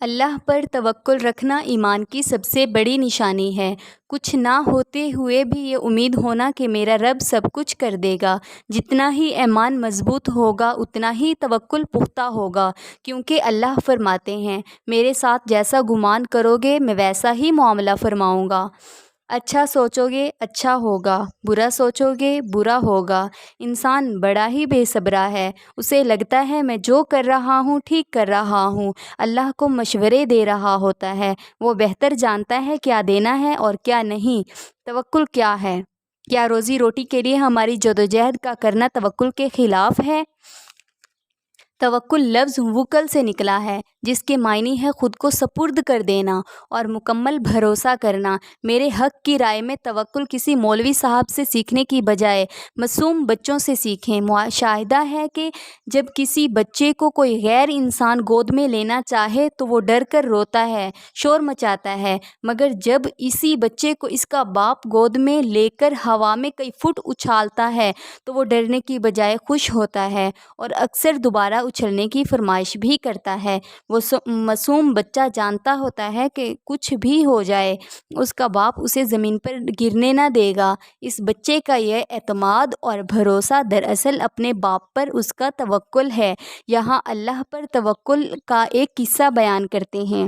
اللہ پر توکل رکھنا ایمان کی سب سے بڑی نشانی ہے۔ کچھ نہ ہوتے ہوئے بھی یہ امید ہونا کہ میرا رب سب کچھ کر دے گا۔ جتنا ہی ایمان مضبوط ہوگا اتنا ہی توکل پختہ ہوگا، کیونکہ اللہ فرماتے ہیں، میرے ساتھ جیسا گمان کرو گے میں ویسا ہی معاملہ فرماؤں گا۔ اچھا سوچو گے اچھا ہوگا، برا سوچو گے برا ہوگا۔ انسان بڑا ہی بے صبرا ہے، اسے لگتا ہے میں جو کر رہا ہوں ٹھیک کر رہا ہوں، اللہ کو مشورے دے رہا ہوتا ہے، وہ بہتر جانتا ہے کیا دینا ہے اور کیا نہیں۔ توکل کیا ہے؟ کیا روزی روٹی کے لیے ہماری جدوجہد کا کرنا توکل کے خلاف ہے؟ توکل لفظ وکل سے نکلا ہے، جس کے معنی ہے خود کو سپرد کر دینا اور مکمل بھروسہ کرنا۔ میرے حق کی رائے میں توکل کسی مولوی صاحب سے سیکھنے کی بجائے معصوم بچوں سے سیکھیں۔ مشاہدہ ہے کہ جب کسی بچے کو کوئی غیر انسان گود میں لینا چاہے تو وہ ڈر کر روتا ہے، شور مچاتا ہے، مگر جب اسی بچے کو اس کا باپ گود میں لے کر ہوا میں کئی فٹ اچھالتا ہے تو وہ ڈرنے کی بجائے خوش ہوتا ہے اور اکثر دوبارہ اچھلنے کی فرمائش بھی کرتا ہے۔ وہ معصوم بچہ جانتا ہوتا ہے کہ کچھ بھی ہو جائے اس کا باپ اسے زمین پر گرنے نہ دے گا۔ اس بچے کا یہ اعتماد اور بھروسہ دراصل اپنے باپ پر اس کا توکل ہے۔ یہاں اللہ پر توکل کا ایک قصہ بیان کرتے ہیں۔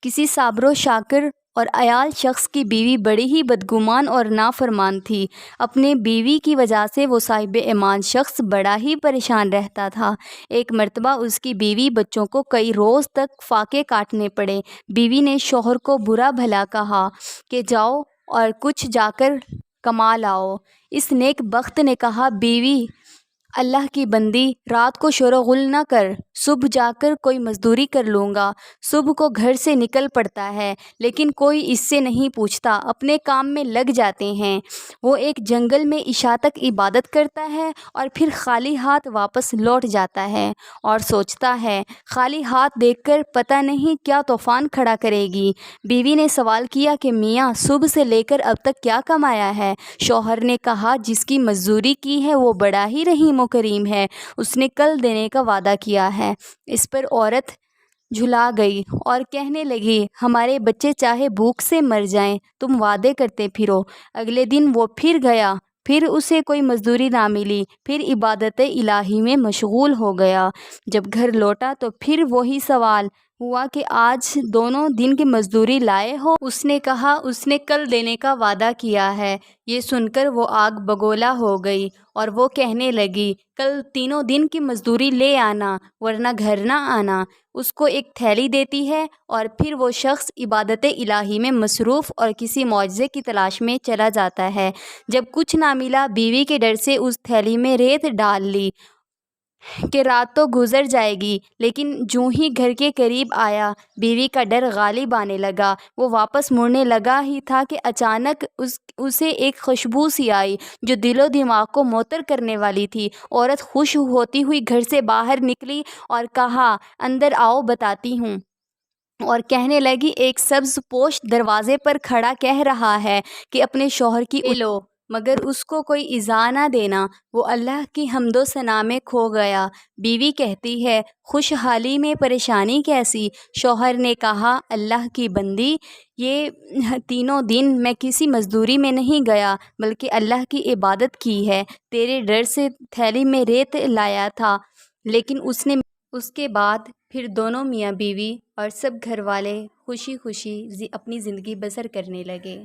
کسی صابر و شاکر اور عیال شخص کی بیوی بڑی ہی بدگمان اور نافرمان تھی۔ اپنے بیوی کی وجہ سے وہ صاحب ایمان شخص بڑا ہی پریشان رہتا تھا۔ ایک مرتبہ اس کی بیوی بچوں کو کئی روز تک فاقے کاٹنے پڑے۔ بیوی نے شوہر کو برا بھلا کہا کہ جاؤ اور کچھ جا کر کما لاؤ۔ اس نیک بخت نے کہا، بیوی اللہ کی بندی، رات کو شور و غل نہ کر، صبح جا کر کوئی مزدوری کر لوں گا۔ صبح کو گھر سے نکل پڑتا ہے لیکن کوئی اس سے نہیں پوچھتا، اپنے کام میں لگ جاتے ہیں۔ وہ ایک جنگل میں عشاء تک عبادت کرتا ہے اور پھر خالی ہاتھ واپس لوٹ جاتا ہے اور سوچتا ہے خالی ہاتھ دیکھ کر پتہ نہیں کیا طوفان کھڑا کرے گی۔ بیوی نے سوال کیا کہ میاں صبح سے لے کر اب تک کیا کمایا ہے؟ شوہر نے کہا، جس کی مزدوری کی ہے وہ بڑا ہی رحیم و کریم ہے، اس نے کل دینے کا وعدہ کیا ہے۔ اس پر عورت جھلا گئی اور کہنے لگی، ہمارے بچے چاہے بھوک سے مر جائیں، تم وعدے کرتے پھرو۔ اگلے دن وہ پھر گیا، پھر اسے کوئی مزدوری نہ ملی، پھر عبادت الہی میں مشغول ہو گیا۔ جب گھر لوٹا تو پھر وہی سوال ہوا کہ آج دونوں دن کی مزدوری لائے ہو؟ اس نے کہا، اس نے کل دینے کا وعدہ کیا ہے۔ یہ سن کر وہ آگ بگولا ہو گئی اور وہ کہنے لگی، کل تینوں دن کی مزدوری لے آنا ورنہ گھر نہ آنا۔ اس کو ایک تھیلی دیتی ہے اور پھر وہ شخص عبادت الہی میں مصروف اور کسی معجزے کی تلاش میں چلا جاتا ہے۔ جب کچھ نہ ملا، بیوی کے ڈر سے اس تھیلی میں ریت ڈال لی کہ رات تو گزر جائے گی، لیکن جوں ہی گھر کے قریب آیا، بیوی کا ڈر غالب آنے لگا۔ وہ واپس مڑنے لگا ہی تھا کہ اچانک اسے ایک خوشبو سی آئی جو دل و دماغ کو معطر کرنے والی تھی۔ عورت خوش ہوتی ہوئی گھر سے باہر نکلی اور کہا، اندر آؤ بتاتی ہوں، اور کہنے لگی، ایک سبز پوش دروازے پر کھڑا کہہ رہا ہے کہ اپنے شوہر کی لو، مگر اس کو کوئی ایذا نہ دینا، وہ اللہ کی حمد و ثنا میں کھو گیا۔ بیوی کہتی ہے، خوشحالی میں پریشانی کیسی؟ شوہر نے کہا، اللہ کی بندی، یہ تینوں دن میں کسی مزدوری میں نہیں گیا بلکہ اللہ کی عبادت کی ہے، تیرے ڈر سے تھیلی میں ریت لایا تھا، لیکن اس کے بعد پھر دونوں میاں بیوی اور سب گھر والے خوشی خوشی اپنی زندگی بسر کرنے لگے۔